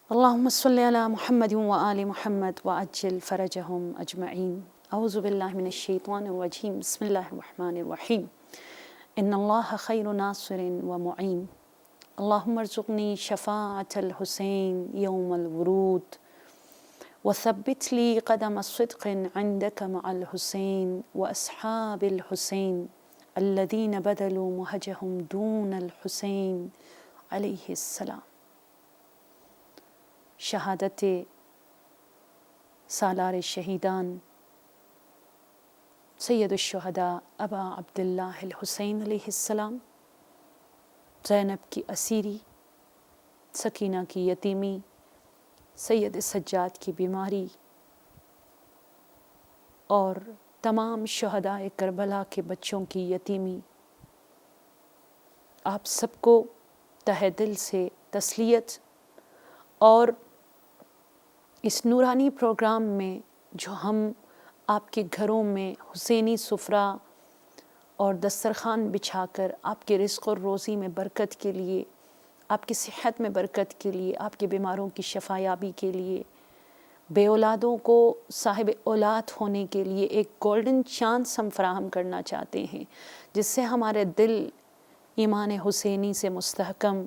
اللهم صل على محمد وآل محمد وعجل فرجهم أجمعين. أعوذ بالله من الشيطان الرجيم. بسم الله الرحمن الرحيم. إن الله خير ناصر ومعين. اللهم ارزقني شفاعة الحسين يوم الورود وثبت لي قدم صدق عندك مع الحسين وأصحاب الحسين الذين بذلوا مهجهم دون الحسين عليه السلام. شہادت سالار شہیدان سید الشہداء ابا عبداللہ الحسین علیہ السلام، زینب کی اسیری، سکینہ کی یتیمی، سید سجاد کی بیماری اور تمام شہداء کربلا کے بچوں کی یتیمی، آپ سب کو تہہ دل سے تسلیت اور اس نورانی پروگرام میں جو ہم آپ کے گھروں میں حسینی سفرہ اور دسترخوان بچھا کر آپ کے رزق اور روزی میں برکت کے لیے، آپ کی صحت میں برکت کے لیے، آپ کے بیماروں کی شفا یابی کے لیے، بے اولادوں کو صاحب اولاد ہونے کے لیے ایک گولڈن چانس ہم فراہم کرنا چاہتے ہیں، جس سے ہمارے دل ایمان حسینی سے مستحکم،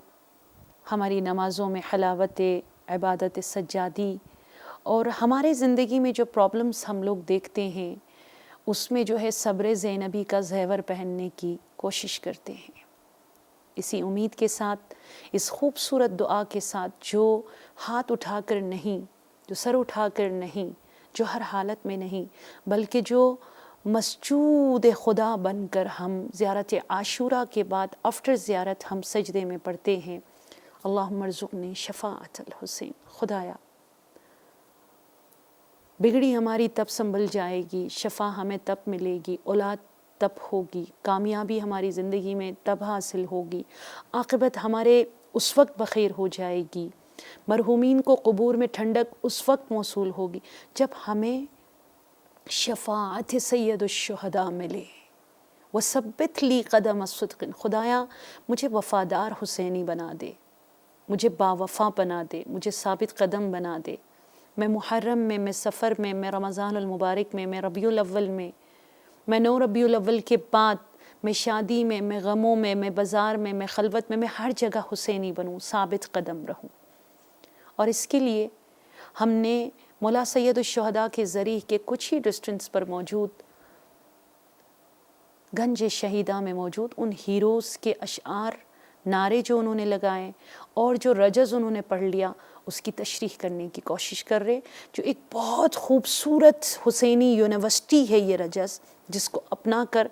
ہماری نمازوں میں حلاوت عبادت سجادی اور ہمارے زندگی میں جو پرابلمز ہم لوگ دیکھتے ہیں اس میں جو ہے صبر زینبی کا زیور پہننے کی کوشش کرتے ہیں۔ اسی امید کے ساتھ، اس خوبصورت دعا کے ساتھ، جو ہاتھ اٹھا کر نہیں، جو سر اٹھا کر نہیں، جو ہر حالت میں نہیں، بلکہ جو مسجود خدا بن کر ہم زیارت عاشورہ کے بعد آفٹر زیارت ہم سجدے میں پڑھتے ہیں، اللہم ارزقنی شفاعت الحسین۔ خدایا بگڑی ہماری تب سنبھل جائے گی، شفا ہمیں تب ملے گی، اولاد تب ہوگی، کامیابی ہماری زندگی میں تب حاصل ہوگی، عاقبت ہمارے اس وقت بخیر ہو جائے گی، مرحومین کو قبور میں ٹھنڈک اس وقت موصول ہوگی جب ہمیں شفاعت سید الشہداء ملے۔ وثبت لی قدم صدق، خدایا مجھے وفادار حسینی بنا دے، مجھے باوفا بنا دے، مجھے ثابت قدم بنا دے۔ میں محرم میں سفر میں رمضان المبارک میں ربیع الاول میں 9 ربیع الاول کے بعد، میں شادی میں غموں میں بازار میں خلوت میں ہر جگہ حسینی بنوں، ثابت قدم رہوں۔ اور اس کے لیے ہم نے مولا سید الشہداء کے ذریعے کے کچھ ہی ڈسٹنس پر موجود گنج شہیدہ میں موجود ان ہیروز کے اشعار، نعرے جو انہوں نے لگائے اور جو رجز انہوں نے پڑھ لیا، اس کی تشریح کرنے کی کوشش کر رہے، جو ایک بہت خوبصورت حسینی یونیورسٹی ہے یہ رجز، جس کو اپنا کر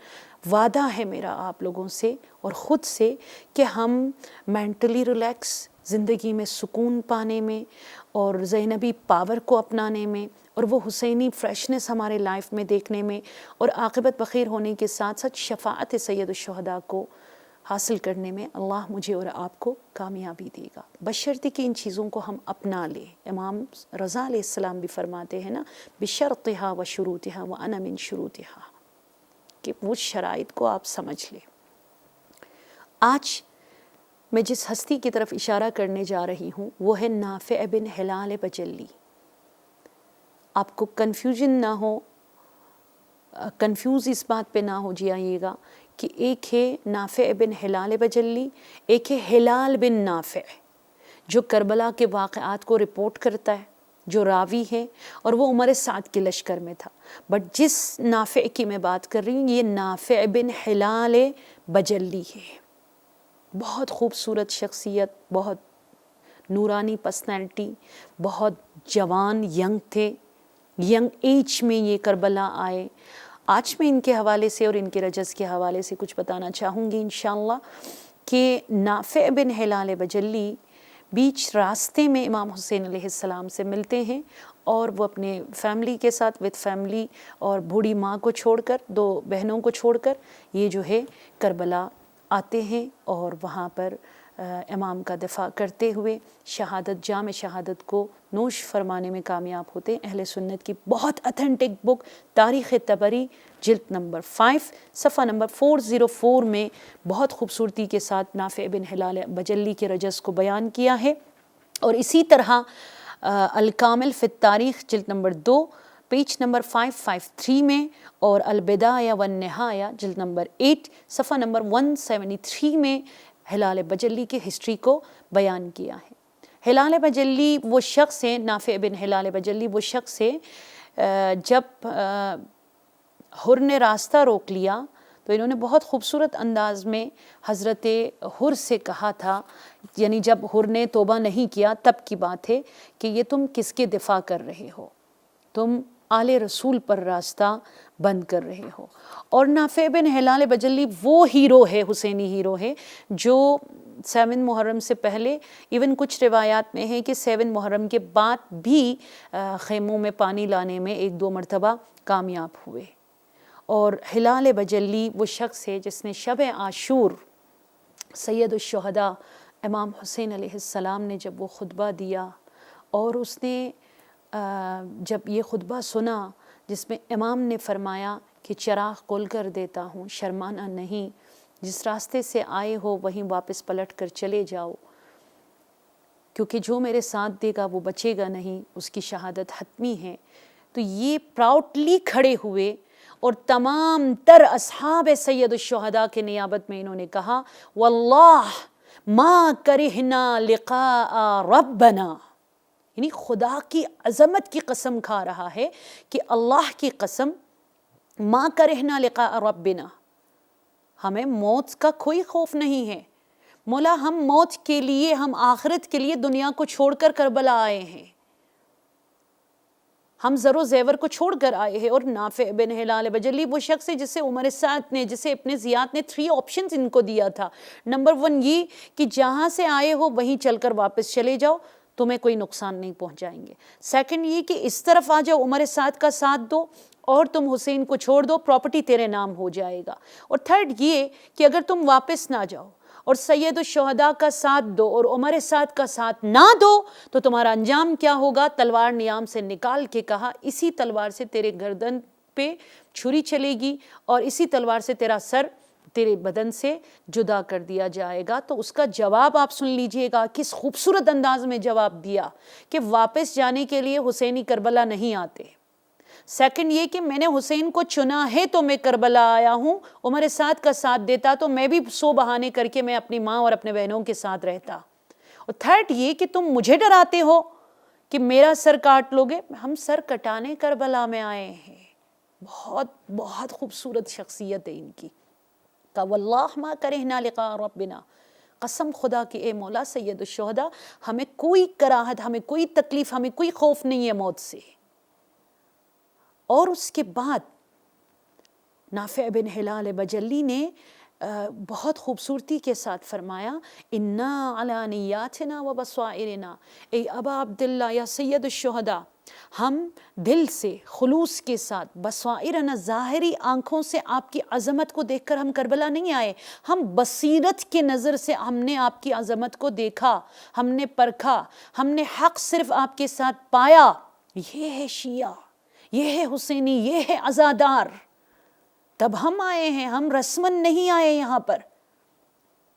وعدہ ہے میرا آپ لوگوں سے اور خود سے کہ ہم مینٹلی ریلیکس، زندگی میں سکون پانے میں اور زینبی پاور کو اپنانے میں اور وہ حسینی فریشنس ہمارے لائف میں دیکھنے میں اور عاقبت بخیر ہونے کے ساتھ ساتھ شفاعت سید الشہداء کو حاصل کرنے میں اللہ مجھے اور آپ کو کامیابی دے گا، بشرطِ کہ ان چیزوں کو ہم اپنا لیں۔ امام رضا علیہ السلام بھی فرماتے ہیں نا، بشرطہا و شروطہا و انا من شروطہا، کہ وہ شرائط کو آپ سمجھ لیں۔ آج میں جس ہستی کی طرف اشارہ کرنے جا رہی ہوں وہ ہے نافع بن ہلال بجلی۔ آپ کو کنفیوژن نہ ہو، کنفیوز اس بات پہ نہ ہو جائیے گا کہ ایک ہے نافع بن ہلال بجلی، ایک ہے ہلال بن نافع، جو کربلا کے واقعات کو رپورٹ کرتا ہے، جو راوی ہے، اور وہ عمر سعد کے لشکر میں تھا۔ بٹ جس نافع کی میں بات کر رہی ہوں یہ نافع بن ہلال بجلی ہے۔ بہت خوبصورت شخصیت، بہت نورانی پرسنالٹی، بہت جوان ینگ تھے، ینگ ایج میں یہ کربلا آئے، آج میں ان کے حوالے سے اور ان کے رجز کے حوالے سے کچھ بتانا چاہوں گی انشاءاللہ کہ نافع بن ہلال بجلی بیچ راستے میں امام حسین علیہ السلام سے ملتے ہیں اور وہ اپنے فیملی کے ساتھ وتھ فیملی اور بوڑھی ماں کو چھوڑ کر 2 بہنوں کو چھوڑ کر یہ جو ہے کربلا آتے ہیں اور وہاں پر امام کا دفاع کرتے ہوئے شہادت جام شہادت کو نوش فرمانے میں کامیاب ہوتے ہیں۔ اہل سنت کی بہت اتھینٹک بک تاریخ طبری جلد نمبر 5 صفحہ نمبر 404 میں بہت خوبصورتی کے ساتھ نافع بن ہلال بجلی کے رجز کو بیان کیا ہے، اور اسی طرح الکامل فی التاریخ جلد نمبر 2 پیج نمبر 553 میں، اور البدایہ والنہایہ جلد نمبر 8 صفحہ نمبر 173 میں ہلال بجلی کے ہسٹری کو بیان کیا ہے۔ ہلال بجلی وہ شخص ہے، نافع بن ہلال بجلی وہ شخص ہے، جب حر نے راستہ روک لیا تو انہوں نے بہت خوبصورت انداز میں حضرت حر سے کہا تھا، یعنی جب حر نے توبہ نہیں کیا تب کی بات ہے کہ یہ تم کس کے دفاع کر رہے ہو، تم آل رسول پر راستہ بند کر رہے ہو۔ اور نافع بن ہلال بجلی وہ ہیرو ہے، حسینی ہیرو ہے، جو 7 محرم سے پہلے، ایون کچھ روایات میں ہے کہ 7 محرم کے بعد بھی خیموں میں پانی لانے میں 1-2 مرتبہ کامیاب ہوئے۔ اور ہلال بجلی وہ شخص ہے جس نے شب عاشور سید الشہداء امام حسین علیہ السلام نے جب وہ خطبہ دیا، اور اس نے جب یہ خطبہ سنا جس میں امام نے فرمایا کہ چراغ کھول کر دیتا ہوں، شرمانا نہیں، جس راستے سے آئے ہو وہیں واپس پلٹ کر چلے جاؤ، کیونکہ جو میرے ساتھ دے گا وہ بچے گا نہیں، اس کی شہادت حتمی ہے۔ تو یہ پراؤڈلی کھڑے ہوئے اور تمام تر اصحاب سید الشہداء کے نیابت میں انہوں نے کہا واللہ ما کرہنا لقاء ربنا، یعنی خدا کی عظمت کی قسم کھا رہا ہے کہ اللہ کی قسم، ما کرہنا لقاء ربنا، ہمیں موت کا کوئی خوف نہیں ہے مولا، ہم موت کے لیے، ہم آخرت کے لیے دنیا کو چھوڑ کر کربلا آئے ہیں، ہم زر و زیور کو چھوڑ کر آئے ہیں۔ اور نافع بن ہلال بجلی وہ شخص ہے جسے عمر سعد نے، جسے ابن زیاد نے 3 آپشنز ان کو دیا تھا۔ نمبر 1 یہ کہ جہاں سے آئے ہو وہیں چل کر واپس چلے جاؤ، تمہیں کوئی نقصان نہیں پہنچائیں گے۔ سیکنڈ یہ کہ اس طرف آ جاؤ، عمر سعد کا ساتھ دو اور تم حسین کو چھوڑ دو، پراپرٹی تیرے نام ہو جائے گا۔ اور تھرڈ یہ کہ اگر تم واپس نہ جاؤ اور سید الشہداء کا ساتھ دو اور عمر سعد کا ساتھ نہ دو تو تمہارا انجام کیا ہوگا؟ تلوار نیام سے نکال کے کہا اسی تلوار سے تیرے گردن پہ چھری چلے گی اور اسی تلوار سے تیرا سر تیرے بدن سے جدا کر دیا جائے گا۔ تو اس کا جواب آپ سن لیجئے گا، کس خوبصورت انداز میں جواب دیا کہ واپس جانے کے لیے حسینی کربلا نہیں آتے۔ سیکنڈ یہ کہ میں نے حسین کو چنا ہے تو میں کربلا آیا ہوں، عمر سعد کا ساتھ دیتا تو میں بھی 100 بہانے کر کے میں اپنی ماں اور اپنے بہنوں کے ساتھ رہتا۔ اور تھرڈ یہ کہ تم مجھے ڈراتے ہو کہ میرا سر کاٹ لوگے، ہم سر کٹانے کربلا میں آئے ہیں۔ بہت بہت خوبصورت شخصیت ہے ان کی۔ کہ واللہ ما کرہنا لقاء ربنا، قسم خدا کی اے مولا سید الشہداء، ہمیں کوئی کراہت، ہمیں کوئی تکلیف، ہمیں کوئی خوف نہیں ہے موت سے۔ اور اس کے بعد نافع بن ہلال بجلی نے بہت خوبصورتی کے ساتھ فرمایا انا علی نیاتنا و بصائرنا، اے ابا عبداللہ یا سید الشہداء، ہم دل سے خلوص کے ساتھ، بصائرنا ظاہری آنکھوں سے آپ کی عظمت کو دیکھ کر ہم کربلا نہیں آئے، ہم بصیرت کے نظر سے ہم نے آپ کی عظمت کو دیکھا، ہم نے پرکھا، ہم نے حق صرف آپ کے ساتھ پایا۔ یہ ہے شیعہ، یہ ہے حسینی، یہ ہے عزادار، تب ہم آئے ہیں، ہم رسمن نہیں آئے یہاں پر۔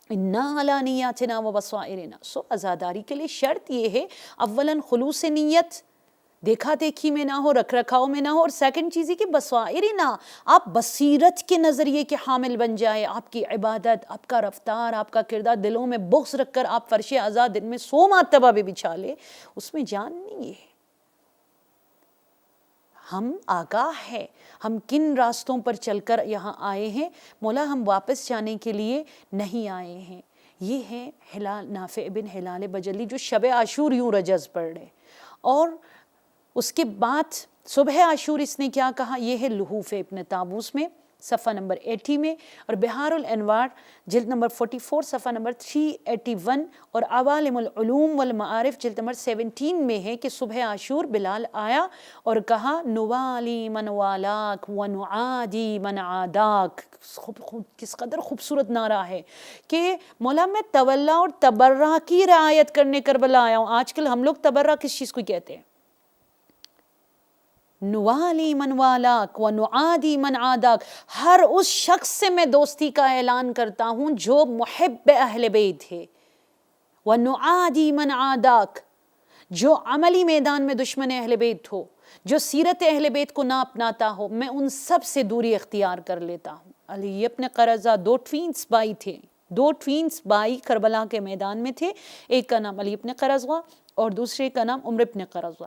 انا علی نیاتنا و بصائرنا، سو عزاداری کے لیے شرط یہ ہے اولاً خلوص نیت، دیکھا دیکھی میں نہ ہو، رکھ رکھاؤ میں نہ ہو، اور سیکنڈ چیز یہ کہ بصائرنا، آپ بصیرت کے نظریے کے حامل بن جائے، آپ کی عبادت، آپ کا رفتار، آپ کا کردار، دلوں میں بغض رکھ کر آپ فرش عزا دن میں 100 مرتبہ بھی بچھا لے، اس میں جان نہیں ہے۔ ہم آگاہ ہے ہم کن راستوں پر چل کر یہاں آئے ہیں، مولا ہم واپس جانے کے لیے نہیں آئے ہیں۔ یہ ہے نافع بن ہلال بجلی جو شب عاشور یوں رجز پڑھ رہے۔ اور اس کے بعد صبح عاشور اس نے کیا کہا، یہ ہے لحوف ابن طاووس میں صفحہ نمبر 80 میں، اور بحار الانوار جلد نمبر 44 صفحہ نمبر 381، اور عوالم العلوم والمعارف جلد نمبر 17 میں ہے کہ صبح عاشور بلال آیا اور کہا نوالی من والاک ونعادی من عاداک. کس قدر خوبصورت نعرہ ہے کہ مولا میں تولا اور تبرہ کی رعایت کرنے کربلا آیا ہوں. آج کل ہم لوگ تبرہ کس چیز کو کہتے ہیں؟ نوالی من والاک ونعادی من عاداک، ہر اس شخص سے میں دوستی کا اعلان کرتا ہوں جو محب اہل بیت ہے. ونعادی من عاداک، جو عملی میدان میں دشمن اہل بیت ہو، جو سیرت اہل بیت کو نہ اپناتا ہو، میں ان سب سے دوری اختیار کر لیتا ہوں. علی ابن قرظہ 2 ٹوینس بھائی تھے، 2 ٹوینس بھائی کربلا کے میدان میں تھے. ایک کا نام علی ابن قرظہ اور دوسرے کا نام عمر ابن قرظہ.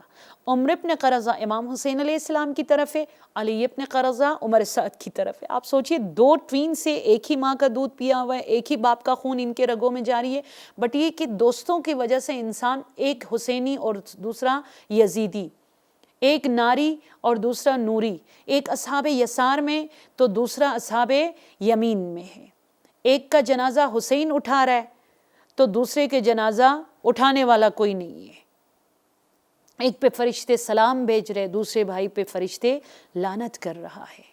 عمر ابن قرظہ امام حسین علیہ السلام کی طرف ہے، علی ابن قرظہ عمر سعد کی طرف ہے. آپ سوچئے 2 ٹوین سے ایک ہی ماں کا دودھ پیا ہوا ہے، ایک ہی باپ کا خون ان کے رگوں میں جاری ہے، بٹ یہ کہ دوستوں کی وجہ سے انسان، ایک حسینی اور دوسرا یزیدی، ایک ناری اور دوسرا نوری، ایک اصحاب یسار میں تو دوسرا اصحاب یمین میں ہے. ایک کا جنازہ حسین اٹھا رہا ہے تو دوسرے کے جنازہ اٹھانے والا کوئی نہیں ہے. ایک پہ فرشتے سلام بھیج رہے، دوسرے بھائی پہ فرشتے لعنت کر رہا ہے.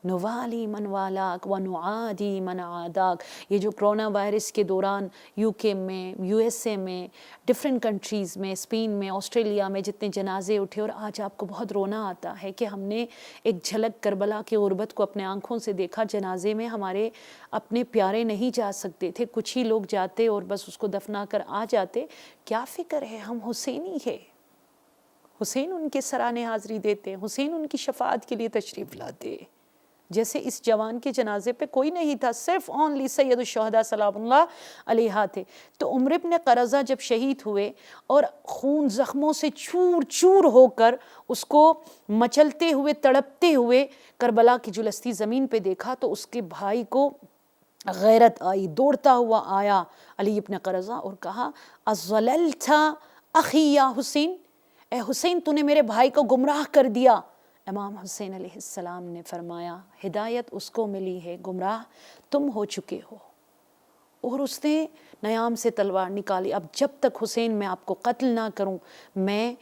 نوالی من والاک ونعادی من عاداک. یہ جو کرونا وائرس کے دوران یو کے میں، یو ایس اے میں، ڈفرینٹ کنٹریز میں، اسپین میں، آسٹریلیا میں جتنے جنازے اٹھے، اور آج آپ کو بہت رونا آتا ہے کہ ہم نے ایک جھلک کربلا کی غربت کو اپنے آنکھوں سے دیکھا. جنازے میں ہمارے اپنے پیارے نہیں جا سکتے تھے، کچھ ہی لوگ جاتے اور بس اس کو دفنا کر آ جاتے. کیا فکر ہے، ہم حسینی ہے. حسین ان کے سرانے حاضری دیتے، حسین ان کی شفاعت کے لیے تشریف لاتے. جیسے اس جوان کے جنازے پہ کوئی نہیں تھا، صرف اونلی سید الشہداء سلام اللہ علیہ تھے. تو عمر ابن قرظہ جب شہید ہوئے اور خون زخموں سے چور چور ہو کر اس کو مچلتے ہوئے تڑپتے ہوئے کربلا کی جلستی زمین پہ دیکھا تو اس کے بھائی کو غیرت آئی، دوڑتا ہوا آیا علی ابن قرظہ اور کہا اضللت اخی یا حسین، اے حسین تو نے میرے بھائی کو گمراہ کر دیا. امام حسین علیہ السلام نے فرمایا ہدایت اس کو ملی ہے، گمراہ تم ہو چکے ہو. اور اس نے نیام سے تلوار نکالی، اب جب تک حسین میں آپ کو قتل نہ کروں میں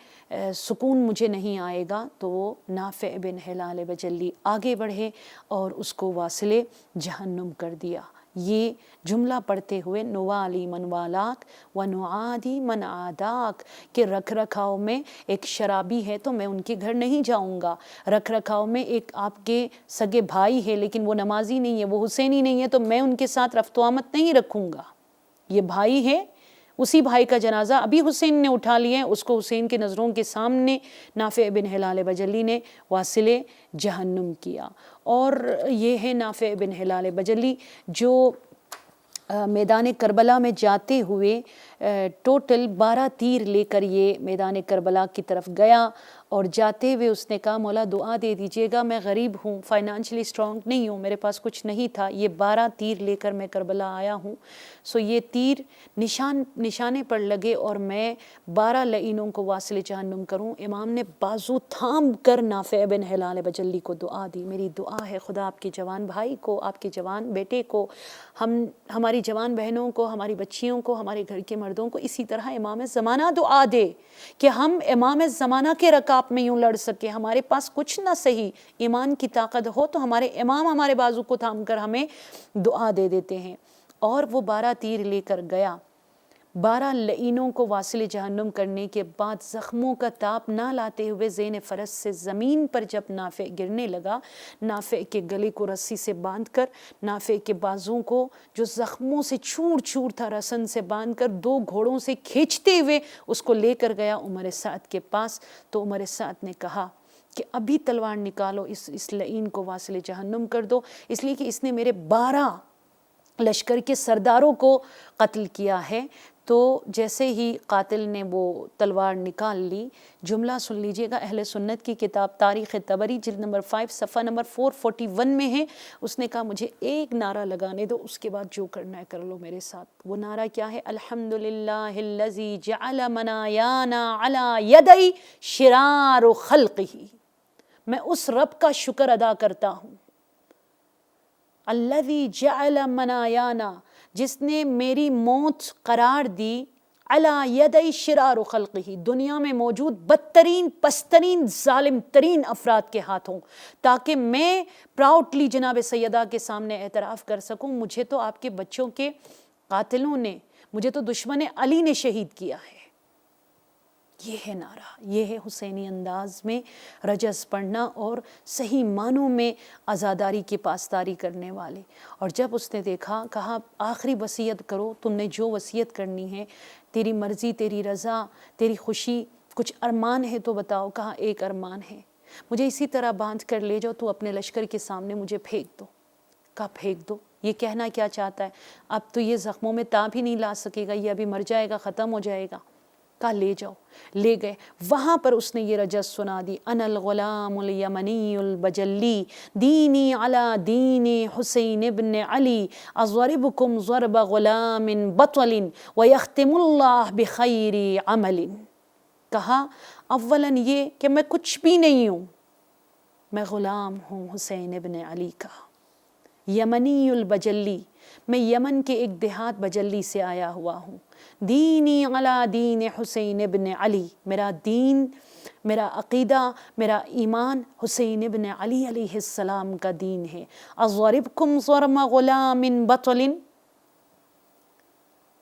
سکون مجھے نہیں آئے گا. تو وہ نافع بن ہلال بجلی آگے بڑھے اور اس کو واصل جہنم کر دیا. یہ جملہ پڑھتے ہوئے نوالی من والاک ونعادی من عاداک کہ رکھ رکھاؤ میں ایک شرابی ہے تو میں ان کے گھر نہیں جاؤں گا، رکھ رکھاؤ میں ایک آپ کے سگے بھائی ہے لیکن وہ نمازی نہیں ہے، وہ حسینی نہیں ہے تو میں ان کے ساتھ رفت و آمد نہیں رکھوں گا. یہ بھائی ہے، اسی بھائی کا جنازہ ابھی حسین نے اٹھا لیا ہے، اس کو حسین کے نظروں کے سامنے نافع بن ہلال بجلی نے واصل جہنم کیا. اور یہ ہے نافع بن ہلال بجلی جو میدان کربلا میں جاتے ہوئے ٹوٹل 12 تیر لے کر یہ میدان کربلا کی طرف گیا، اور جاتے ہوئے اس نے کہا مولا دعا دے دیجیے گا، میں غریب ہوں، فائنانشلی اسٹرانگ نہیں ہوں، میرے پاس کچھ نہیں تھا، یہ 12 تیر لے کر میں کربلا آیا ہوں. سو یہ تیر نشانے پر لگے اور میں 12 لعینوں کو واصل جہنم کروں. امام نے بازو تھام کر نافع بن ہلال بجلی کو دعا دی. میری دعا ہے خدا آپ کے جوان بھائی کو، آپ کے جوان بیٹے کو، ہماری جوان بہنوں کو، ہماری بچیوں کو، ہمارے گھر کے مردوں کو اسی طرح امام زمانہ دعا دے کہ ہم امام زمانہ کے رکاب میں یوں لڑ سکے. ہمارے پاس کچھ نہ صحیح، ایمان کی طاقت ہو تو ہمارے امام ہمارے بازو کو تھام کر ہمیں دعا دے دیتے ہیں. اور وہ 12 تیر لے کر گیا. 12 لعینوں کو واصل جہنم کرنے کے بعد زخموں کا تاپ نہ لاتے ہوئے زین فرس سے زمین پر جب نافع گرنے لگا، نافع کے گلے کو رسی سے باندھ کر، نافع کے بازوں کو جو زخموں سے چور چور تھا رسن سے باندھ کر 2 گھوڑوں سے کھینچتے ہوئے اس کو لے کر گیا عمر سعد کے پاس. تو عمر سعد نے کہا کہ ابھی تلوار نکالو، اس لعین کو واصل جہنم کر دو، اس لیے کہ اس نے میرے 12 لشکر کے سرداروں کو قتل کیا ہے۔ تو جیسے ہی قاتل نے وہ تلوار نکال لی، جملہ سن لیجئے گا، اہل سنت کی کتاب تاریخ طبری جلد نمبر 5 صفحہ نمبر 441 میں ہے، اس نے کہا مجھے ایک نعرہ لگانے دو، اس کے بعد جو کرنا ہے کر لو میرے ساتھ۔ وہ نعرہ کیا ہے؟ الحمدللہ الذی جعل منایانا علی یدی شرار خلقہ۔ میں اس رب کا شکر ادا کرتا ہوں، الذی جعل منایانا، جس نے میری موت قرار دی، علی یدی شرار خلقہ، دنیا میں موجود بدترین پسترین ظالم ترین افراد کے ہاتھوں، تاکہ میں پراؤڈلی جناب سیدہ کے سامنے اعتراف کر سکوں مجھے تو آپ کے بچوں کے قاتلوں نے، مجھے تو دشمن علی نے شہید کیا ہے۔ یہ ہے نعرہ، یہ ہے حسینی انداز میں رجز پڑھنا اور صحیح معنوں میں عزاداری کی پاسداری کرنے والے۔ اور جب اس نے دیکھا، کہا آخری وصیت کرو، تم نے جو وصیت کرنی ہے، تیری مرضی، تیری رضا، تیری خوشی، کچھ ارمان ہے تو بتاؤ۔ کہا ایک ارمان ہے، مجھے اسی طرح باندھ کر لے جاؤ تو اپنے لشکر کے سامنے مجھے پھینک دو۔ کہا پھینک دو، یہ کہنا کیا چاہتا ہے؟ اب تو یہ زخموں میں تاب ہی نہیں لا سکے گا، یہ ابھی مر جائے گا، ختم ہو جائے گا۔ کہا لے جاؤ، لے گئے۔ وہاں پر اس نے یہ رجز سنا دی، انا الغلام الیمنی البجلی دینی علی دین حسین ابن علی اضربکم ضرب غلام بطل ویختم اللہ بخیر عمل۔ کہا اولاً یہ کہ میں کچھ بھی نہیں ہوں، میں غلام ہوں حسین ابن علی کا، یمنی البجلی، میں یمن کے ایک دیہات بجلی سے آیا ہوا ہوں، دینی علی دین حسین ابن علی، میرا دین، میرا عقیدہ، میرا ایمان حسین ابن علی علیہ السلام کا دین ہے۔ اضربکم ضرب غلام بطل،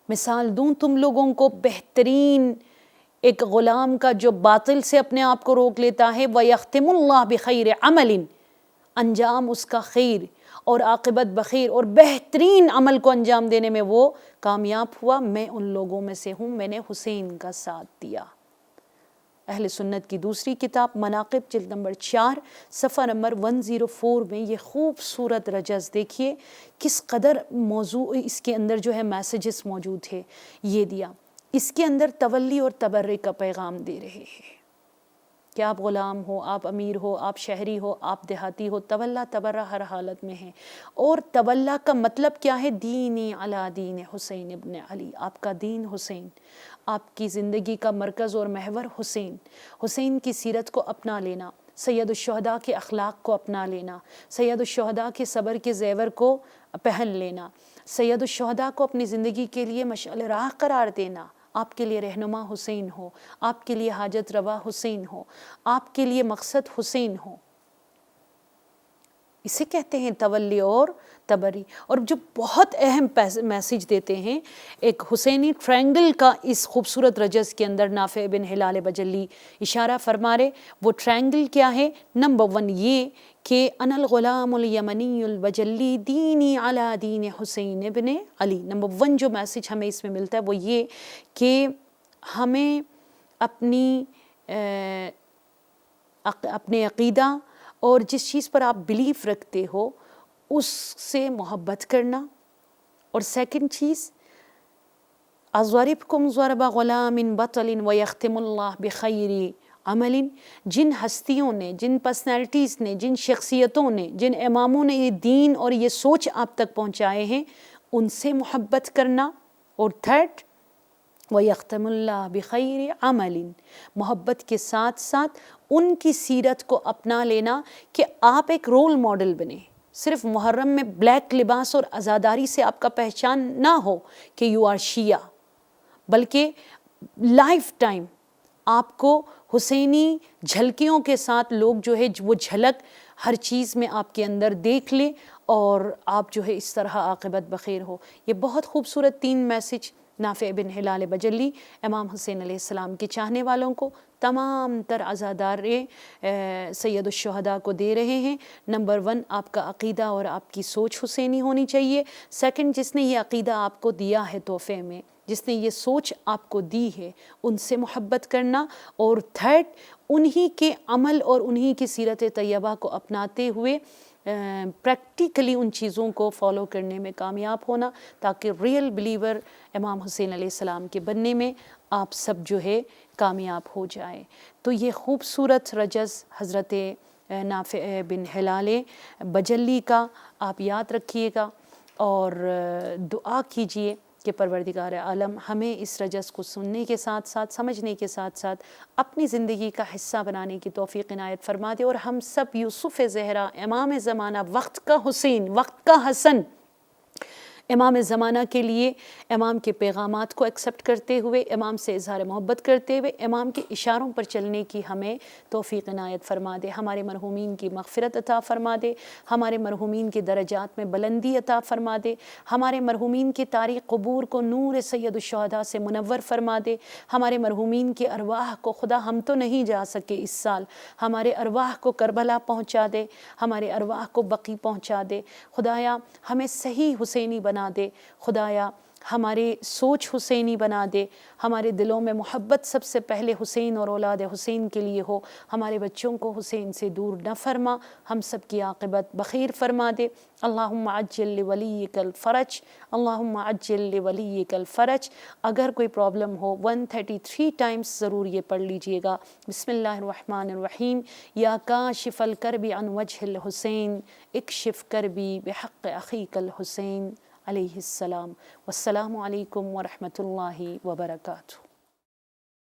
مثال دوں تم لوگوں کو بہترین ایک غلام کا جو باطل سے اپنے آپ کو روک لیتا ہے، وَيَخْتِمُ اللَّهُ بِخَيْرِ عَمَلٍ، انجام اس کا خیر اور عاقبت بخیر اور بہترین عمل کو انجام دینے میں وہ کامیاب ہوا، میں ان لوگوں میں سے ہوں، میں نے حسین کا ساتھ دیا۔ اہل سنت کی دوسری کتاب مناقب جلد نمبر 4 صفحہ نمبر 104 میں یہ خوبصورت رجز دیکھیے کس قدر موضوع اس کے اندر جو ہے میسیجز موجود ہے، یہ دیا۔ اس کے اندر تولی اور تبرک کا پیغام دے رہے ہیں کہ آپ غلام ہو، آپ امیر ہو، آپ شہری ہو، آپ دیہاتی ہو، تولا تبرہ ہر حالت میں ہے۔ اور تولا کا مطلب کیا ہے؟ دینی علی دین حسین ابن علی، آپ کا دین حسین، آپ کی زندگی کا مرکز اور محور حسین، حسین کی سیرت کو اپنا لینا، سید الشہداء کے اخلاق کو اپنا لینا، سید الشہداء کے صبر کے زیور کو پہن لینا، سید الشہداء کو اپنی زندگی کے لیے مشعل راہ قرار دینا، آپ کے لیے رہنما حسین ہو، آپ کے لیے حاجت روا حسین ہو، آپ کے لیے مقصد حسین ہو، اسے کہتے ہیں تولی اور تبری۔ اور جو بہت اہم میسیج دیتے ہیں ایک حسینی ٹرائنگل کا اس خوبصورت رجز کے اندر نافع بن ہلال بجلی اشارہ فرما رہے، وہ ٹرائنگل کیا ہے؟ نمبر 1 یہ کہ انا الغلام الیمنی البجلی دینی علی دین حسین ابن علی۔ نمبر 1 جو میسیج ہمیں اس میں ملتا ہے وہ یہ کہ ہمیں اپنے عقیدہ اور جس چیز پر آپ بلیف رکھتے ہو اس سے محبت کرنا، اور سیکنڈ چیز اضربکم ضرب غلام بطل ویختم اللہ بخیر عمل، جن ہستیوں نے، جن پرسنالٹیز نے، جن شخصیتوں نے، جن اماموں نے یہ دین اور یہ سوچ آپ تک پہنچائے ہیں ان سے محبت کرنا، اور تھرڈ وَيَخْتَمُ اللَّهُ بِخَيْرِ عَمَلٍ، محبت کے ساتھ ساتھ ان کی سیرت کو اپنا لینا کہ آپ ایک رول ماڈل بنیں۔ صرف محرم میں بلیک لباس اور عزاداری سے آپ کا پہچان نہ ہو کہ یو آر شیعہ، بلکہ لائف ٹائم آپ کو حسینی جھلکیوں کے ساتھ لوگ جو ہے وہ جھلک ہر چیز میں آپ کے اندر دیکھ لیں اور آپ جو ہے اس طرح عاقبت بخیر ہو۔ یہ بہت خوبصورت 3 میسیج نافع بن ہلال بجلی امام حسین علیہ السلام کے چاہنے والوں کو، تمام تر عزادار سید الشہداء کو دے رہے ہیں۔ نمبر 1 آپ کا عقیدہ اور آپ کی سوچ حسینی ہونی چاہیے۔ سیکنڈ جس نے یہ عقیدہ آپ کو دیا ہے تحفے میں، جس نے یہ سوچ آپ کو دی ہے، ان سے محبت کرنا، اور تھرڈ انہی کے عمل اور انہی کی سیرت طیبہ کو اپناتے ہوئے پریکٹیکلی ان چیزوں کو فالو کرنے میں کامیاب ہونا، تاکہ ریئل بلیور امام حسین علیہ السلام کے بننے میں آپ سب جو ہے کامیاب ہو جائے۔ تو یہ خوبصورت رجز حضرت نافع بن ہلال بجلی کا آپ یاد رکھیے گا، اور دعا کیجئے کہ پروردگار عالم ہمیں اس رجز کو سننے کے ساتھ ساتھ، سمجھنے کے ساتھ ساتھ اپنی زندگی کا حصہ بنانے کی توفیق عنایت فرما دے، اور ہم سب یوسف زہرا، امام زمانہ، وقت کا حسین، وقت کا حسن، امام زمانہ کے لیے امام کے پیغامات کو ایکسیپٹ کرتے ہوئے، امام سے اظہار محبت کرتے ہوئے، امام کے اشاروں پر چلنے کی ہمیں توفیق عنایت فرما دے، ہمارے مرحومین کی مغفرت عطا فرما دے، ہمارے مرحومین کے درجات میں بلندی عطا فرما دے، ہمارے مرحومین کے تاریخ قبور کو نور سید الشہداء سے منور فرما دے، ہمارے مرحومین کے ارواح کو، خدا ہم تو نہیں جا سکے اس سال، ہمارے ارواح کو کربلا پہنچا دے، ہمارے ارواح کو بقی پہنچا دے، خدایا ہمیں صحیح حسینی بنا دے، خدایا ہماری سوچ حسینی بنا دے، ہمارے دلوں میں محبت سب سے پہلے حسین اور اولاد حسین کے لیے ہو، ہمارے بچوں کو حسین سے دور نہ فرما، ہم سب کی عاقبت بخیر فرما دے۔ اللہم عجل لولیک الفرج، اللہم عجل لولیک الفرج۔ اگر کوئی پرابلم ہو 133 ٹائمز ضرور یہ پڑھ لیجئے گا۔ بسم اللہ الرحمن الرحیم۔ یا کاشف الکرب عن وجہ الحسین، اکشف کربی بحق اخیک الحسین علیہ السلام۔ والسلام علیکم ورحمۃ اللہ وبرکاتہ۔